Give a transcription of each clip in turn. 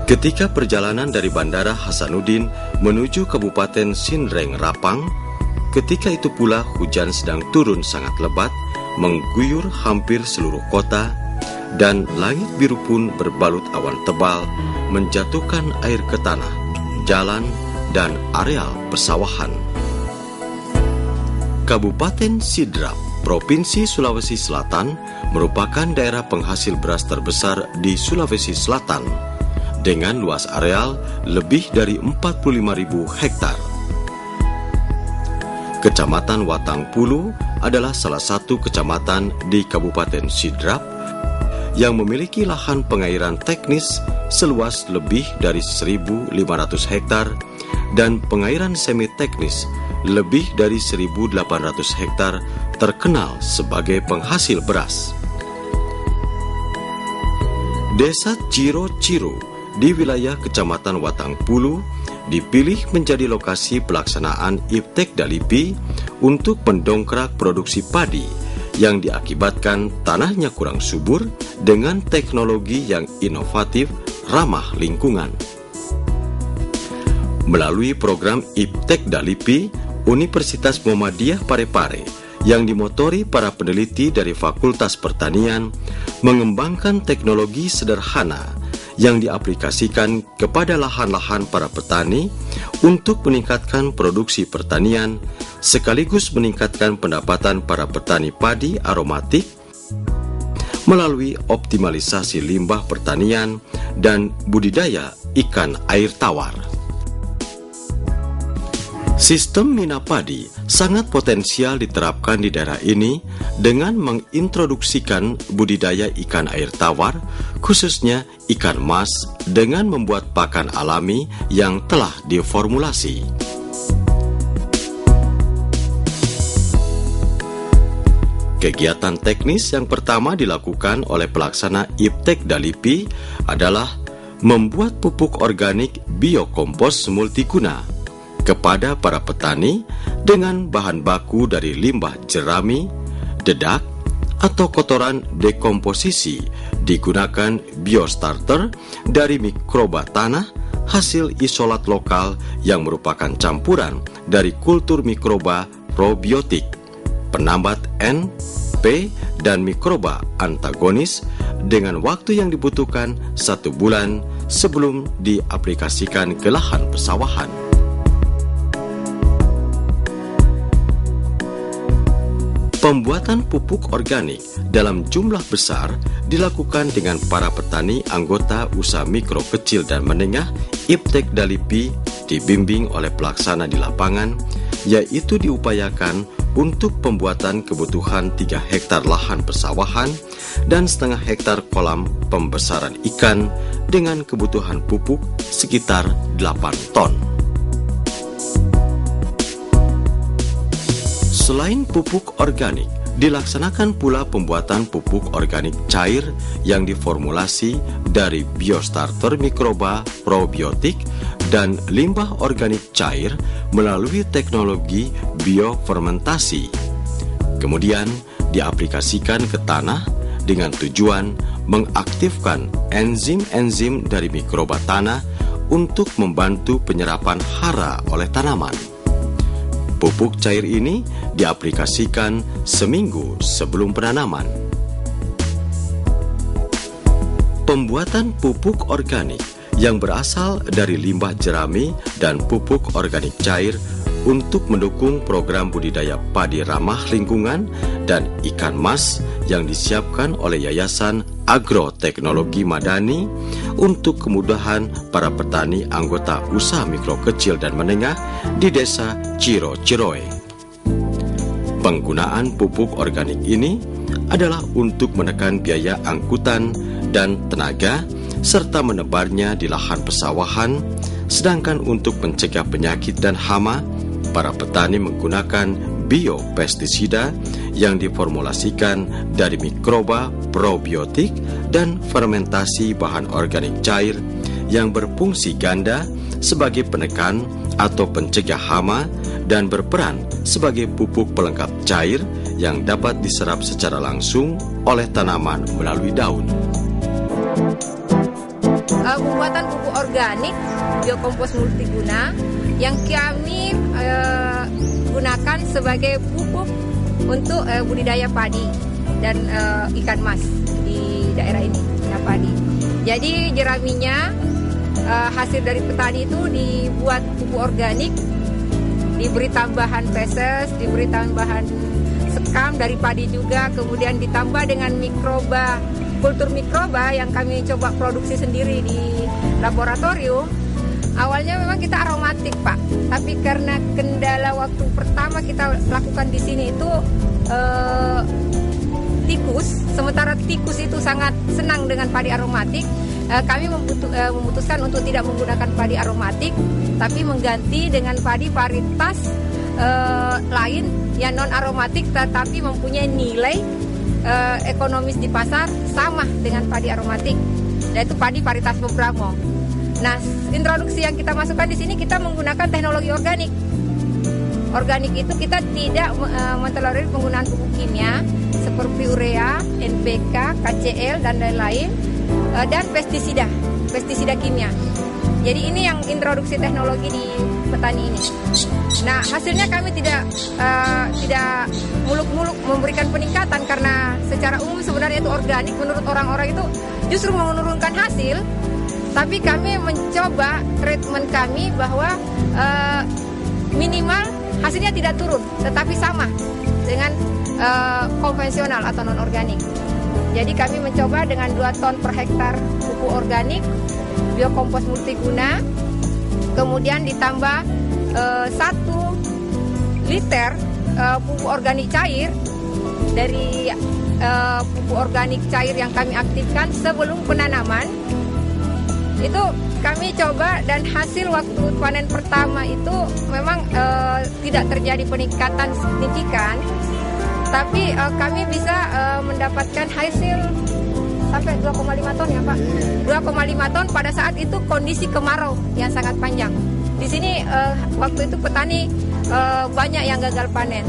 Ketika perjalanan dari Bandara Hasanuddin menuju Kabupaten Sindreng Rapang, ketika itu pula hujan sedang turun sangat lebat, mengguyur hampir seluruh kota, dan langit biru pun berbalut awan tebal, menjatuhkan air ke tanah, jalan, dan areal persawahan. Kabupaten Sidrap, Provinsi Sulawesi Selatan, merupakan daerah penghasil beras terbesar di Sulawesi Selatan, dengan luas areal lebih dari 45.000 hektar. Kecamatan Watangpulu adalah salah satu kecamatan di Kabupaten Sidrap yang memiliki lahan pengairan teknis seluas lebih dari 1.500 hektar dan pengairan semi-teknis lebih dari 1.800 hektar terkenal sebagai penghasil beras. Desa Ciro-Ciro di wilayah Kecamatan Watangpulu dipilih menjadi lokasi pelaksanaan Iptek Dalipi untuk mendongkrak produksi padi yang diakibatkan tanahnya kurang subur dengan teknologi yang inovatif ramah lingkungan. Melalui program Iptek Dalipi, Universitas Muhammadiyah Parepare yang dimotori para peneliti dari Fakultas Pertanian mengembangkan teknologi sederhana yang diaplikasikan kepada lahan-lahan para petani untuk meningkatkan produksi pertanian sekaligus meningkatkan pendapatan para petani padi aromatik melalui optimalisasi limbah pertanian dan budidaya ikan air tawar. Sistem mina padi sangat potensial diterapkan di daerah ini dengan mengintroduksikan budidaya ikan air tawar, khususnya ikan mas, dengan membuat pakan alami yang telah diformulasi. Kegiatan teknis yang pertama dilakukan oleh pelaksana Iptek Dalipi adalah membuat pupuk organik biokompos multiguna kepada para petani dengan bahan baku dari limbah jerami, dedak, atau kotoran dekomposisi digunakan biostarter dari mikroba tanah hasil isolat lokal yang merupakan campuran dari kultur mikroba probiotik, penambat N, P, dan mikroba antagonis dengan waktu yang dibutuhkan 1 bulan sebelum diaplikasikan ke lahan persawahan. Pembuatan pupuk organik dalam jumlah besar dilakukan dengan para petani anggota usaha mikro kecil dan menengah Iptek Dalipi dibimbing oleh pelaksana di lapangan, yaitu diupayakan untuk pembuatan kebutuhan 3 hektar lahan persawahan dan setengah hektar kolam pembesaran ikan dengan kebutuhan pupuk sekitar 8 ton. Selain pupuk organik, dilaksanakan pula pembuatan pupuk organik cair yang diformulasi dari biostarter mikroba probiotik dan limbah organik cair melalui teknologi biofermentasi. Kemudian diaplikasikan ke tanah dengan tujuan mengaktifkan enzim-enzim dari mikroba tanah untuk membantu penyerapan hara oleh tanaman. Pupuk cair ini diaplikasikan seminggu sebelum penanaman. Pembuatan pupuk organik yang berasal dari limbah jerami dan pupuk organik cair untuk mendukung program budidaya padi ramah lingkungan dan ikan mas yang disiapkan oleh Yayasan Agroteknologi Madani untuk kemudahan para petani anggota usaha mikro kecil dan menengah di desa Ciro-Ciroe. Penggunaan pupuk organik ini adalah untuk menekan biaya angkutan dan tenaga serta menebarnya di lahan persawahan, sedangkan untuk mencegah penyakit dan hama, para petani menggunakan biopestisida yang diformulasikan dari mikroba probiotik dan fermentasi bahan organik cair yang berfungsi ganda sebagai penekan atau pencegah hama dan berperan sebagai pupuk pelengkap cair yang dapat diserap secara langsung oleh tanaman melalui daun. pembuatan pupuk organik biokompos multiguna yang kami gunakan sebagai pupuk untuk budidaya padi dan ikan mas di daerah ini, padi. Jadi jeraminya hasil dari petani itu dibuat pupuk organik, diberi tambahan feses, diberi tambahan sekam dari padi juga, kemudian ditambah dengan mikroba, kultur mikroba yang kami coba produksi sendiri di laboratorium. Awalnya memang kita aromatik, Pak, tapi karena kendala waktu pertama kita lakukan di sini itu tikus, sementara tikus itu sangat senang dengan padi aromatik, kami memutuskan untuk tidak menggunakan padi aromatik, tapi mengganti dengan padi varietas lain yang non aromatik tetapi mempunyai nilai ekonomis di pasar sama dengan padi aromatik, yaitu padi varietas Bebramo. Nah, introduksi yang kita masukkan di sini kita menggunakan teknologi organik. Organik itu kita tidak mentolerir penggunaan pupuk kimia seperti urea, NPK, KCl dan lain-lain, dan pestisida kimia. Jadi ini yang introduksi teknologi di petani ini. Nah, hasilnya kami tidak muluk-muluk memberikan peningkatan karena secara umum sebenarnya itu organik, menurut orang-orang itu justru menurunkan hasil. Tapi kami mencoba treatment kami bahwa minimal hasilnya tidak turun, tetapi sama dengan konvensional atau non-organik. Jadi kami mencoba dengan 2 ton per hektar pupuk organik, biokompos multiguna, kemudian ditambah 1 liter pupuk organik cair dari pupuk organik cair yang kami aktifkan sebelum penanaman. Itu kami coba dan hasil waktu panen pertama itu memang tidak terjadi peningkatan signifikan, tapi kami bisa mendapatkan hasil sampai 2,5 ton ya Pak. 2,5 ton pada saat itu kondisi kemarau yang sangat panjang. Di sini waktu itu petani banyak yang gagal panen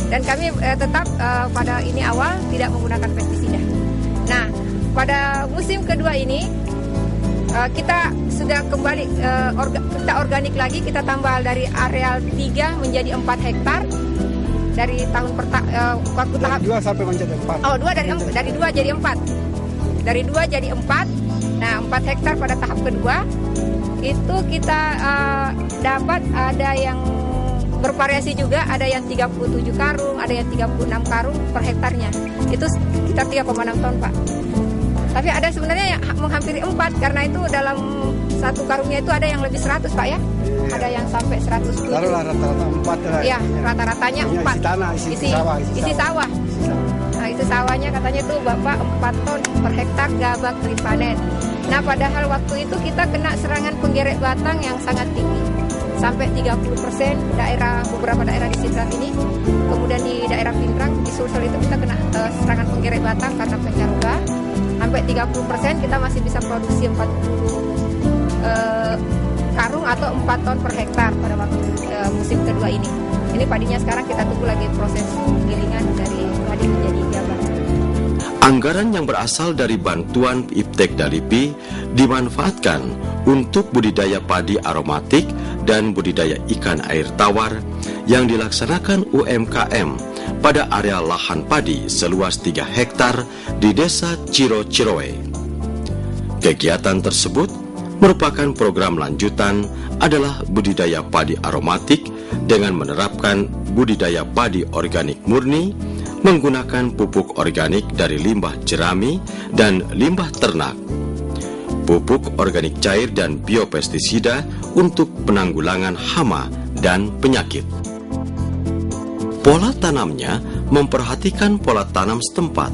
dan kami tetap pada ini awal tidak menggunakan pestisida. Nah, pada musim kedua ini kita sudah kembali kita organik lagi, kita tambah dari areal 3 menjadi 4 hektar dari tahun waktu tahap 2 sampai menjadi 4. Oh, 2 dari 2 jadi 4. Dari 2 jadi 4. Nah, 4 hektar pada tahap kedua itu kita dapat ada yang bervariasi juga, ada yang 37 karung, ada yang 36 karung per hektarnya. Itu sekitar 3,6 ton, Pak. Tapi ada sebenarnya yang menghampiri 4 karena itu dalam 1 karungnya itu ada yang lebih 100 Pak ya. Ada yang sampai 107. Taruhlah rata-rata 4 lah. Iya, rata-ratanya 4. Isi tanah, isi sawah. Nah, itu sawahnya katanya tuh Bapak 4 ton per hektar gabak panen. Nah, padahal waktu itu kita kena serangan penggerek batang yang sangat tinggi. Sampai 30% beberapa daerah di sekitar ini. Kemudian di daerah Pindrang, di Sulsel itu kita kena serangan penggerek batang karena pencaruga. Sampai 30% kita masih bisa produksi 40 karung atau 4 ton per hektar pada waktu musim kedua ini. Ini padinya sekarang kita tunggu lagi proses gilingan dari padi menjadi gabah. Anggaran yang berasal dari bantuan Iptek Dalipi dimanfaatkan untuk budidaya padi aromatik dan budidaya ikan air tawar yang dilaksanakan UMKM pada area lahan padi seluas 3 hektar di Desa Ciro-Ciroe. Kegiatan tersebut merupakan program lanjutan adalah budidaya padi aromatik dengan menerapkan budidaya padi organik murni menggunakan pupuk organik dari limbah jerami dan limbah ternak, pupuk organik cair dan biopestisida untuk penanggulangan hama dan penyakit. Pola tanamnya memperhatikan pola tanam setempat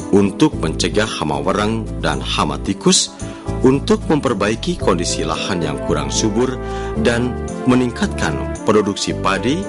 untuk mencegah hama wereng dan hama tikus, untuk memperbaiki kondisi lahan yang kurang subur dan meningkatkan produksi padi.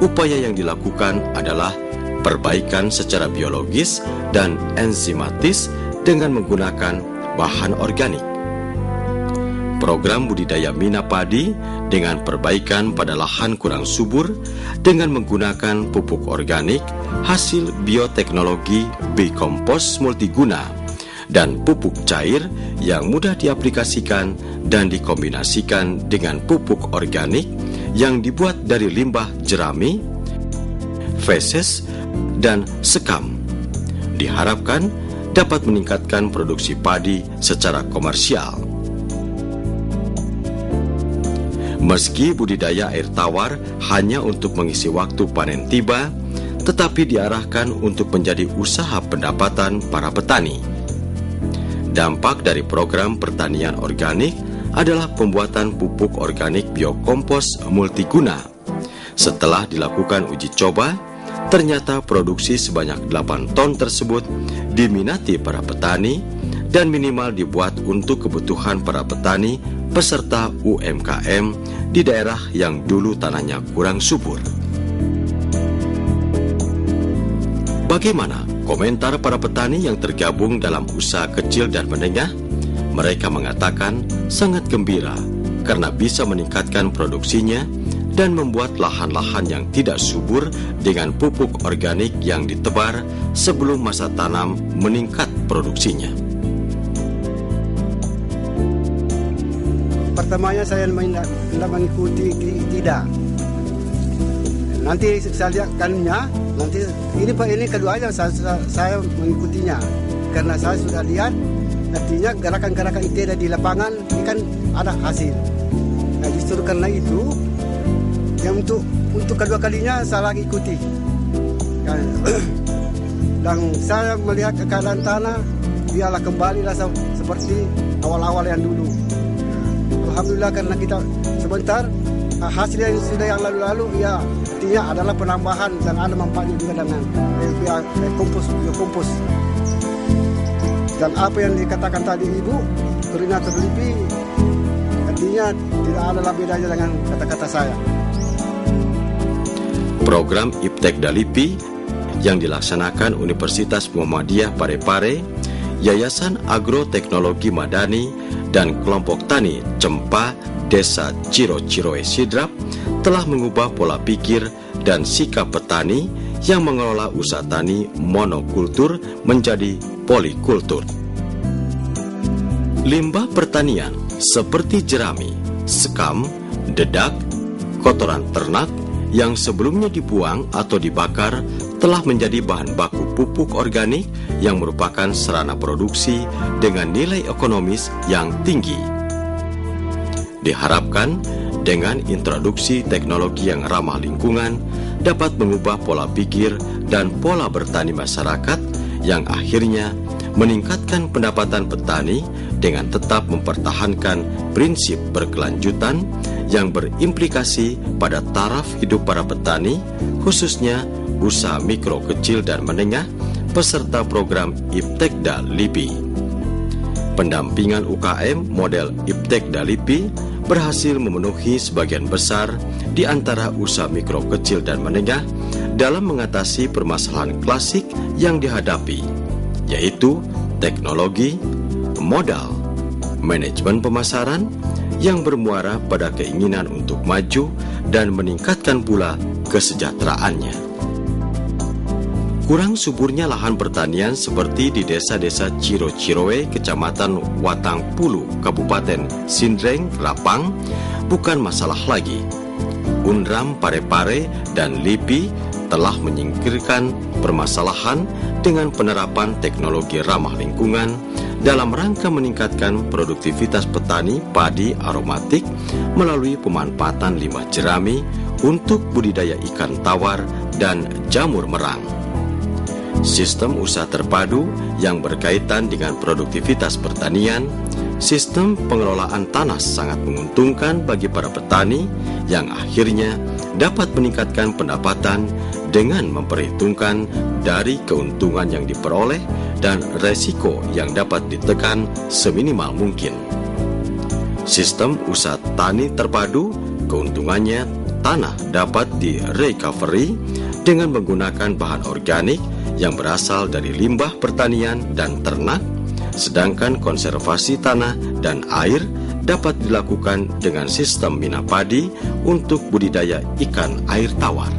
Upaya yang dilakukan adalah perbaikan secara biologis dan enzimatis dengan menggunakan bahan organik. Program budidaya mina padi dengan perbaikan pada lahan kurang subur dengan menggunakan pupuk organik hasil bioteknologi biokompos multiguna dan pupuk cair yang mudah diaplikasikan dan dikombinasikan dengan pupuk organik yang dibuat dari limbah jerami, feses, dan sekam. Diharapkan dapat meningkatkan produksi padi secara komersial. Meski budidaya air tawar hanya untuk mengisi waktu panen tiba, tetapi diarahkan untuk menjadi usaha pendapatan para petani. Dampak dari program pertanian organik adalah pembuatan pupuk organik biokompos multiguna. Setelah dilakukan uji coba, ternyata produksi sebanyak 8 ton tersebut diminati para petani dan minimal dibuat untuk kebutuhan para petani peserta UMKM di daerah yang dulu tanahnya kurang subur. Bagaimana komentar para petani yang tergabung dalam usaha kecil dan menengah? Mereka mengatakan sangat gembira karena bisa meningkatkan produksinya dan membuat lahan-lahan yang tidak subur dengan pupuk organik yang ditebar sebelum masa tanam meningkat produksinya. Pertamanya saya tidak mengikuti, tidak. Nanti saya lihatkannya, nanti ini keduanya saya mengikutinya. Karena saya sudah lihat, artinya gerakan-gerakan itu ada di lapangan, ini kan ada hasil. Nah justru karena itu, yang untuk kedua kalinya saya ikuti. Dan saya melihat keadaan tanah, biarlah kembalilah seperti awal-awal yang dulu. Alhamdulillah karena kita sebentar hasil yang sudah yang lalu-lalu ya artinya adalah penambahan dan ada manfaatnya juga dengan kompos. Dan apa yang dikatakan tadi Ibu koordinator LIPI artinya tidak ada bedanya dengan kata-kata saya. Program Iptekda LIPI yang dilaksanakan Universitas Muhammadiyah Parepare, Yayasan Agroteknologi Madani, dan kelompok tani Cempa Desa Ciro-Ciroe Sidrap telah mengubah pola pikir dan sikap petani yang mengelola usaha tani monokultur menjadi polikultur. Limbah pertanian seperti jerami, sekam, dedak, kotoran ternak yang sebelumnya dibuang atau dibakar telah menjadi bahan baku pupuk organik yang merupakan sarana produksi dengan nilai ekonomis yang tinggi. Diharapkan dengan introduksi teknologi yang ramah lingkungan dapat mengubah pola pikir dan pola bertani masyarakat yang akhirnya meningkatkan pendapatan petani dengan tetap mempertahankan prinsip berkelanjutan yang berimplikasi pada taraf hidup para petani, khususnya usaha mikro, kecil, dan menengah peserta program Iptekda LIPI. Pendampingan UKM model Iptekda LIPI berhasil memenuhi sebagian besar di antara usaha mikro, kecil, dan menengah dalam mengatasi permasalahan klasik yang dihadapi, yaitu teknologi, modal, manajemen pemasaran yang bermuara pada keinginan untuk maju dan meningkatkan pula kesejahteraannya. Kurang suburnya lahan pertanian seperti di desa-desa Ciro-Ciroe, Kecamatan Watangpulu, Kabupaten Sindreng, Rapang, bukan masalah lagi. UNRAM Parepare dan LIPI telah menyingkirkan permasalahan dengan penerapan teknologi ramah lingkungan dalam rangka meningkatkan produktivitas petani padi aromatik melalui pemanfaatan limbah jerami untuk budidaya ikan tawar dan jamur merang. Sistem usaha terpadu yang berkaitan dengan produktivitas pertanian, sistem pengelolaan tanah sangat menguntungkan bagi para petani yang akhirnya dapat meningkatkan pendapatan dengan memperhitungkan dari keuntungan yang diperoleh dan resiko yang dapat ditekan seminimal mungkin. Sistem usaha tani terpadu, keuntungannya tanah dapat di-recovery dengan menggunakan bahan organik yang berasal dari limbah pertanian dan ternak, sedangkan konservasi tanah dan air dapat dilakukan dengan sistem mina padi untuk budidaya ikan air tawar.